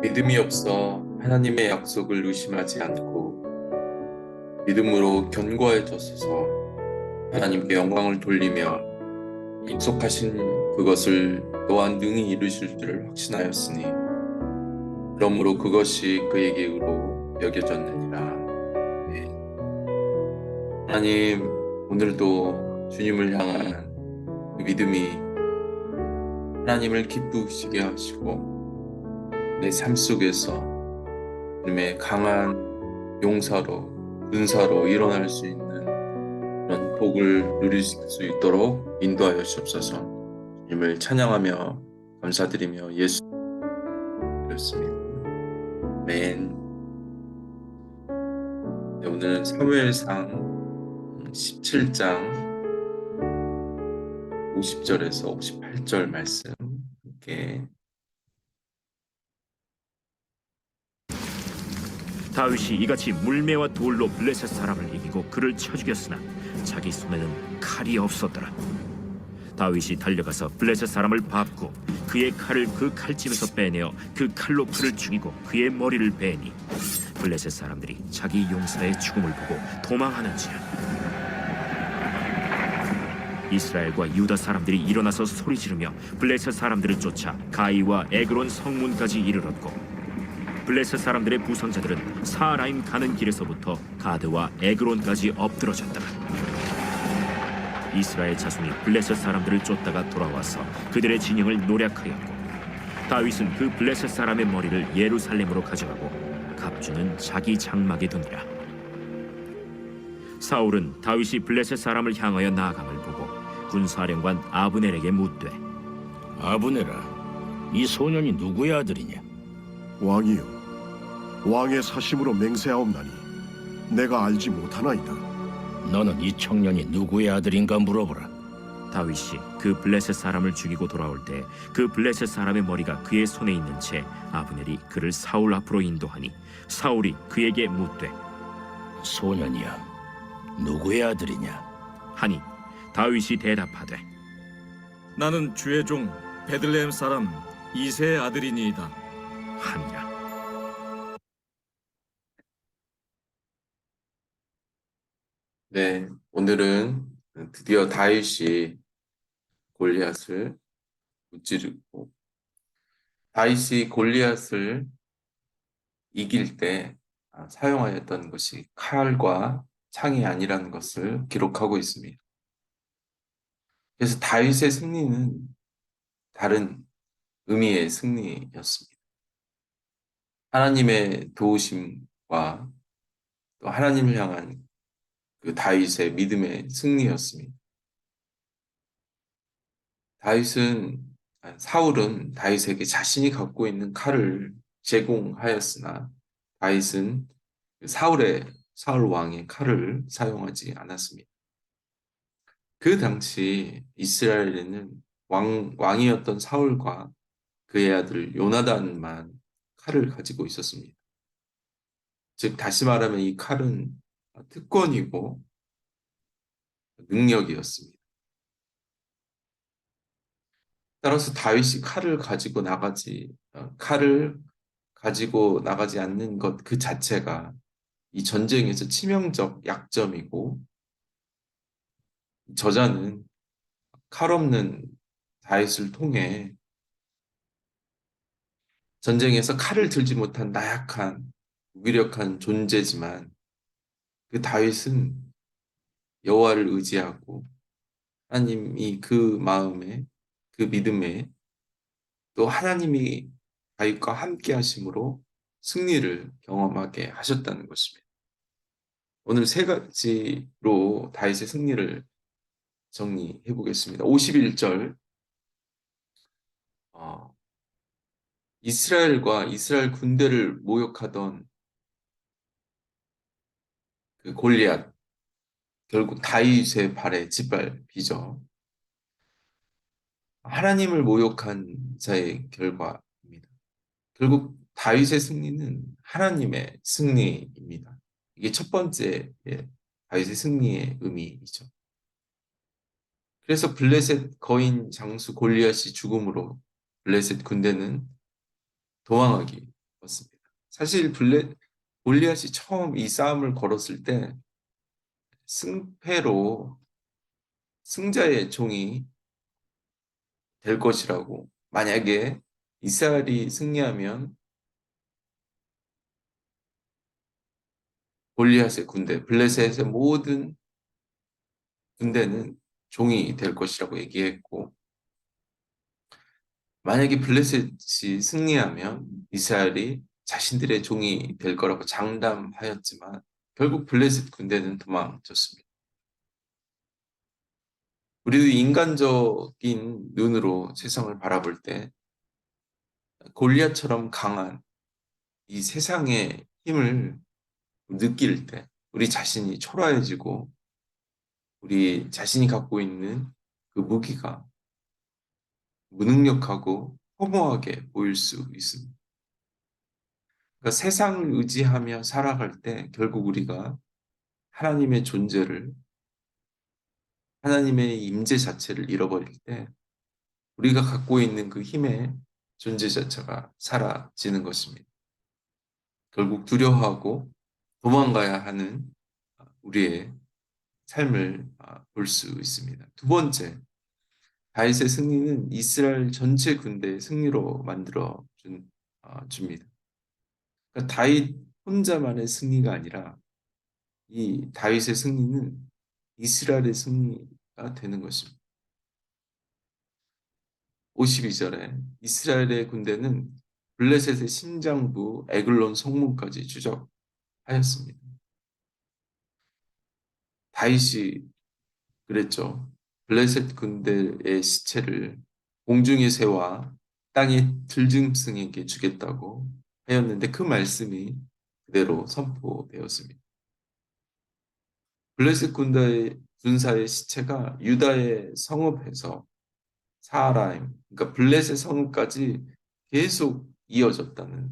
믿음이 없어 하나님의 약속을 의심하지 않고 믿음으로 견고해졌어서 하나님께 영광을 돌리며 약속하신 그것을 또한 능히 이루실 줄을 확신하였으니 그러므로 그것이 그에게 의로 여겨졌느니라. 네. 하나님, 오늘도 주님을 향한 그 믿음이 하나님을 기쁘시게 하시고 내 삶 속에서 주님의 강한 용사로, 군사로 일어날 수 있는 그런 복을 누릴 수 있도록 인도하여 주옵소서. 주님을 찬양하며 감사드리며 예수 드렸습니다. 아멘. 네, 오늘은 사무엘상 17장 50절에서 58절 말씀 함께. 다윗이 이같이 물매와 돌로 블레셋 사람을 이기고 그를 쳐 죽였으나 자기 손에는 칼이 없었더라. 다윗이 달려가서 블레셋 사람을 밟고 그의 칼을 그 칼집에서 빼내어 그 칼로 그를 죽이고 그의 머리를 베니 블레셋 사람들이 자기 용사의 죽음을 보고 도망하는지라. 이스라엘과 유다 사람들이 일어나서 소리 지르며 블레셋 사람들을 쫓아 가이와 에그론 성문까지 이르렀고 블레셋 사람들의 부상자들은 사라임 가는 길에서부터 가드와 에그론까지 엎드러졌더라. 이스라엘 자손이 블레셋 사람들을 쫓다가 돌아와서 그들의 진영을 노략하였고 다윗은 그 블레셋 사람의 머리를 예루살렘으로 가져가고 갑주는 자기 장막에 두니라. 사울은 다윗이 블레셋 사람을 향하여 나아감을 보고 군사령관 아브넬에게 묻되 아브네라, 이 소년이 누구의 아들이냐? 왕이여, 왕의 사심으로 맹세하옵나니 내가 알지 못하나이다. 너는 이 청년이 누구의 아들인가 물어보라. 다윗이 그 블레셋 사람을 죽이고 돌아올 때 그 블레셋 사람의 머리가 그의 손에 있는 채 아브넬이 그를 사울 앞으로 인도하니 사울이 그에게 묻되 소년이여, 누구의 아들이냐? 하니 다윗이 대답하되 나는 주의 종 베들레헴 사람 이새의 아들이니이다. 하니라. 네, 오늘은 드디어 다윗이 골리앗을 무찌르고 다윗이 골리앗을 이길 때 사용하였던 것이 칼과 창이 아니라는 것을 기록하고 있습니다. 그래서 다윗의 승리는 다른 의미의 승리였습니다. 하나님의 도우심과 또 하나님을 향한 그 다윗의 믿음의 승리였습니다. 사울은 다윗에게 자신이 갖고 있는 칼을 제공하였으나 다윗은 사울 왕의 칼을 사용하지 않았습니다. 그 당시 이스라엘에는 왕이었던 사울과 그의 아들 요나단만 칼을 가지고 있었습니다. 즉 다시 말하면 이 칼은 특권이고 능력이었습니다. 따라서 다윗이 칼을 가지고 나가지 않는 것 그 자체가 이 전쟁에서 치명적 약점이고 저자는 칼 없는 다윗을 통해 전쟁에서 칼을 들지 못한 나약한 무기력한 존재지만 그 다윗은 여호와를 의지하고 하나님이 그 마음에 그 믿음에 또 하나님이 다윗과 함께 하심으로 승리를 경험하게 하셨다는 것입니다. 오늘 세 가지로 다윗의 승리를 정리해 보겠습니다. 51절 이스라엘과 이스라엘 군대를 모욕하던 그 골리앗 결국 다윗의 발에 짓밟히죠. 하나님을 모욕한 자의 결과입니다. 결국 다윗의 승리는 하나님의 승리입니다. 이게 첫 번째 다윗의 승리의 의미이죠. 그래서 블레셋 거인 장수 골리앗이 죽음으로 블레셋 군대는 도망하기 었습니다. 사실 골리앗이 처음 이 싸움을 걸었을 때 승패로 승자의 종이 될 것이라고, 만약에 이스라엘이 승리하면 골리앗의 군대, 블레셋의 모든 군대는 종이 될 것이라고 얘기했고, 만약에 블레셋이 승리하면 이스라엘이 자신들의 종이 될 거라고 장담하였지만 결국 블레셋 군대는 도망쳤습니다. 우리도 인간적인 눈으로 세상을 바라볼 때 골리앗처럼 강한 이 세상의 힘을 느낄 때 우리 자신이 초라해지고 우리 자신이 갖고 있는 그 무기가 무능력하고 허무하게 보일 수 있습니다. 그러니까 세상을 의지하며 살아갈 때 결국 우리가 하나님의 존재를, 하나님의 임재 자체를 잃어버릴 때 우리가 갖고 있는 그 힘의 존재 자체가 사라지는 것입니다. 결국 두려워하고 도망가야 하는 우리의 삶을 볼 수 있습니다. 두 번째, 다윗의 승리는 이스라엘 전체 군대의 승리로 만들어 줍니다. 그러니까 다윗 혼자만의 승리가 아니라 이 다윗의 승리는 이스라엘의 승리가 되는 것입니다. 52절에 이스라엘의 군대는 블레셋의 심장부 에글론 성문까지 추적하였습니다. 다윗이 그랬죠. 블레셋 군대의 시체를 공중의 새와 땅의 들짐승에게 주겠다고 하였는데 그 말씀이 그대로 선포되었습니다. 블레셋 군사의 시체가 유다의 성읍에서 사하라임, 그러니까 블레셋 성읍까지 계속 이어졌다는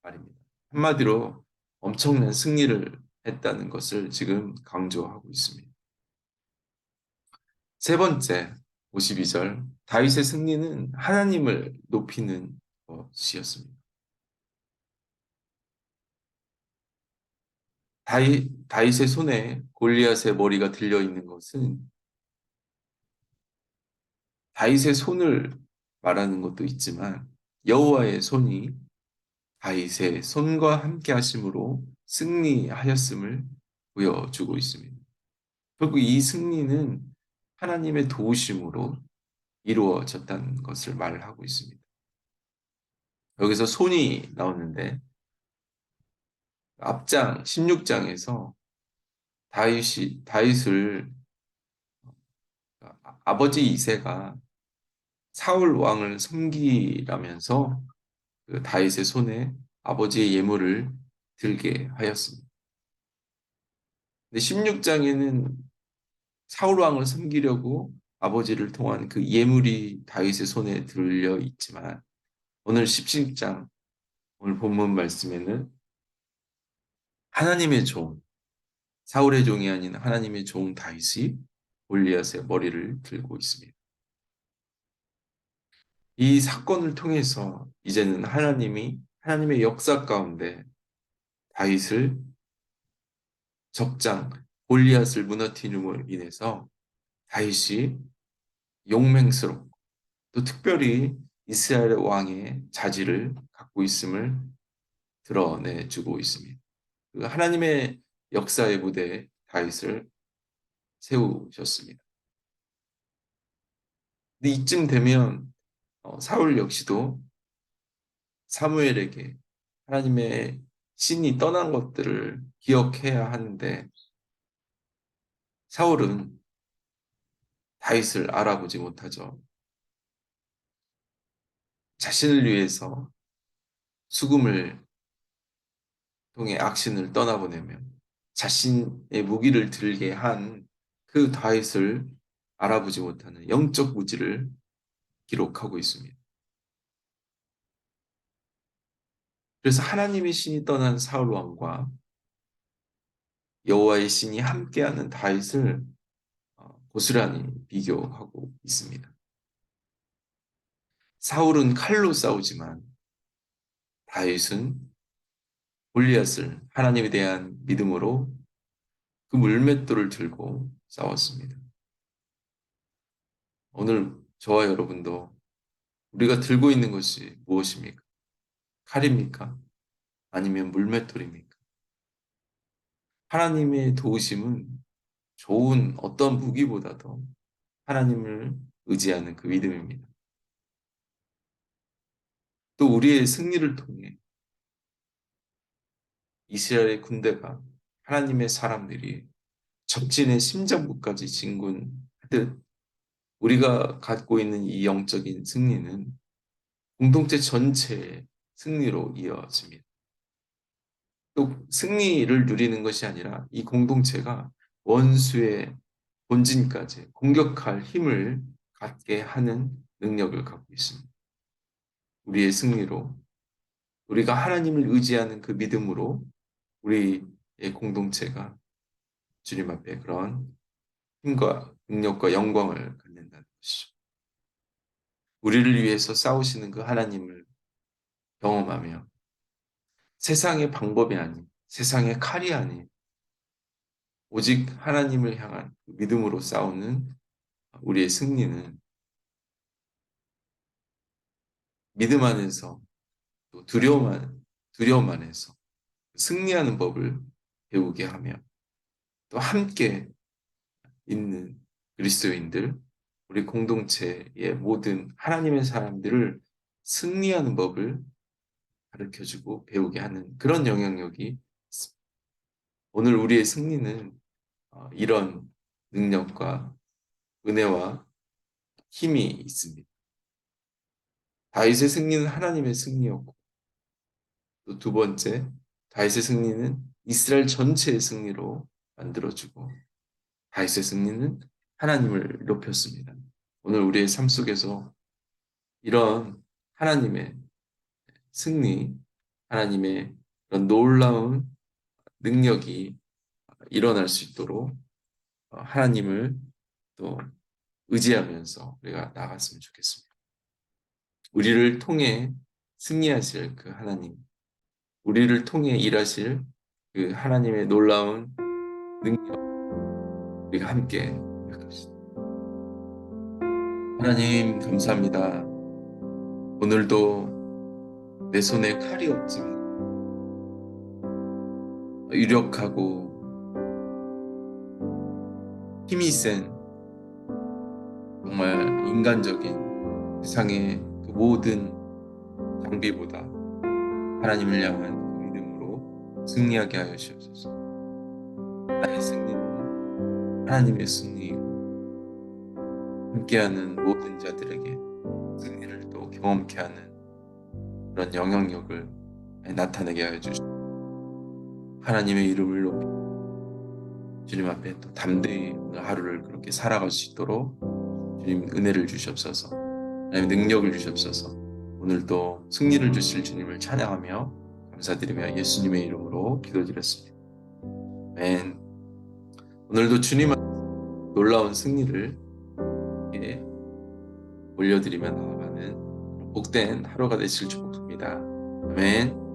말입니다. 한마디로 엄청난 승리를 했다는 것을 지금 강조하고 있습니다. 세 번째, 52절, 다윗의 승리는 하나님을 높이는 것이었습니다. 다윗의 손에 골리앗의 머리가 들려 있는 것은 다윗의 손을 말하는 것도 있지만 여호와의 손이 다윗의 손과 함께 하심으로 승리하였음을 보여주고 있습니다. 결국 이 승리는 하나님의 도우심으로 이루어졌다는 것을 말하고 있습니다. 여기서 손이 나오는데 앞장 16장에서 다윗을 아버지 이새가 사울 왕을 섬기라면서 그 다윗의 손에 아버지의 예물을 들게 하였습니다. 근데 16장에는 사울 왕을 섬기려고 아버지를 통한 그 예물이 다윗의 손에 들려 있지만 오늘 17장 오늘 본문 말씀에는 하나님의 종, 사울의 종이 아닌 하나님의 종 다윗이 골리앗의 머리를 들고 있습니다. 이 사건을 통해서 이제는 하나님의 역사 가운데 다윗을 적장 골리앗을 무너뜨림으로 인해서 다윗이 용맹스럽고 또 특별히 이스라엘 왕의 자질을 갖고 있음을 드러내주고 있습니다. 그 하나님의 역사의 무대에 다윗을 세우셨습니다. 근데 이쯤 되면 사울 역시도 사무엘에게 하나님의 신이 떠난 것들을 기억해야 하는데 사울은 다윗을 알아보지 못하죠. 자신을 위해서 수금을 통해 악신을 떠나보내며 자신의 무기를 들게 한 그 다윗을 알아보지 못하는 영적 무지를 기록하고 있습니다. 그래서 하나님의 신이 떠난 사울 왕과 여호와의 신이 함께하는 다윗을 고스란히 비교하고 있습니다. 사울은 칼로 싸우지만 다윗은 골리앗을 하나님에 대한 믿음으로 그 물맷돌을 들고 싸웠습니다. 오늘 저와 여러분도 우리가 들고 있는 것이 무엇입니까? 칼입니까? 아니면 물맷돌입니까? 하나님의 도우심은 좋은 어떤 무기보다도 하나님을 의지하는 그 믿음입니다. 또 우리의 승리를 통해 이스라엘의 군대가 하나님의 사람들이 적진의 심장부까지 진군하듯 우리가 갖고 있는 이 영적인 승리는 공동체 전체의 승리로 이어집니다. 또 승리를 누리는 것이 아니라 이 공동체가 원수의 본진까지 공격할 힘을 갖게 하는 능력을 갖고 있습니다. 우리의 승리로 우리가 하나님을 의지하는 그 믿음으로 우리의 공동체가 주님 앞에 그런 힘과 능력과 영광을 갖는다는 것이죠. 우리를 위해서 싸우시는 그 하나님을 경험하며 세상의 방법이 아닌, 세상의 칼이 아닌 오직 하나님을 향한 믿음으로 싸우는 우리의 승리는 믿음 안에서 또 두려움 안에서 승리하는 법을 배우게 하며 또 함께 있는 그리스도인들, 우리 공동체의 모든 하나님의 사람들을 승리하는 법을 가르쳐주고 배우게 하는 그런 영향력이 있습니다. 오늘 우리의 승리는 이런 능력과 은혜와 힘이 있습니다. 다윗의 승리는 하나님의 승리였고 또 두 번째, 다윗의 승리는 이스라엘 전체의 승리로 만들어주고 다윗의 승리는 하나님을 높였습니다. 오늘 우리의 삶 속에서 이런 하나님의 승리, 하나님의 그런 놀라운 능력이 일어날 수 있도록 하나님을 또 의지하면서 우리가 나갔으면 좋겠습니다. 우리를 통해 승리하실 그 하나님, 우리를 통해 일하실 그 하나님의 놀라운 능력, 우리가 함께 고백합시다. 하나님 감사합니다. 오늘도 내 손에 칼이 없지만 유력하고 힘이 센 정말 인간적인 세상의 그 모든 장비보다 하나님을 향한 그 믿음으로 승리하게 하여 주옵소서. 나의 승리는 하나님의 승리이고 함께하는 모든 자들에게 승리를 또 경험케 하는 그런 영향력을 나타내게 하여 주시옵소서. 하나님의 이름을 높이 주님 앞에 또 담대히 오늘 하루를 그렇게 살아갈 수 있도록 주님 은혜를 주시옵소서. 하나님 능력을 주시옵소서. 오늘도 승리를 주실 주님을 찬양하며 감사드리며 예수님의 이름으로 기도드렸습니다. 아멘. 오늘도 주님 앞에 놀라운 승리를 올려드리며 나아가는 복된 하루가 되실 축복합니다. 아멘.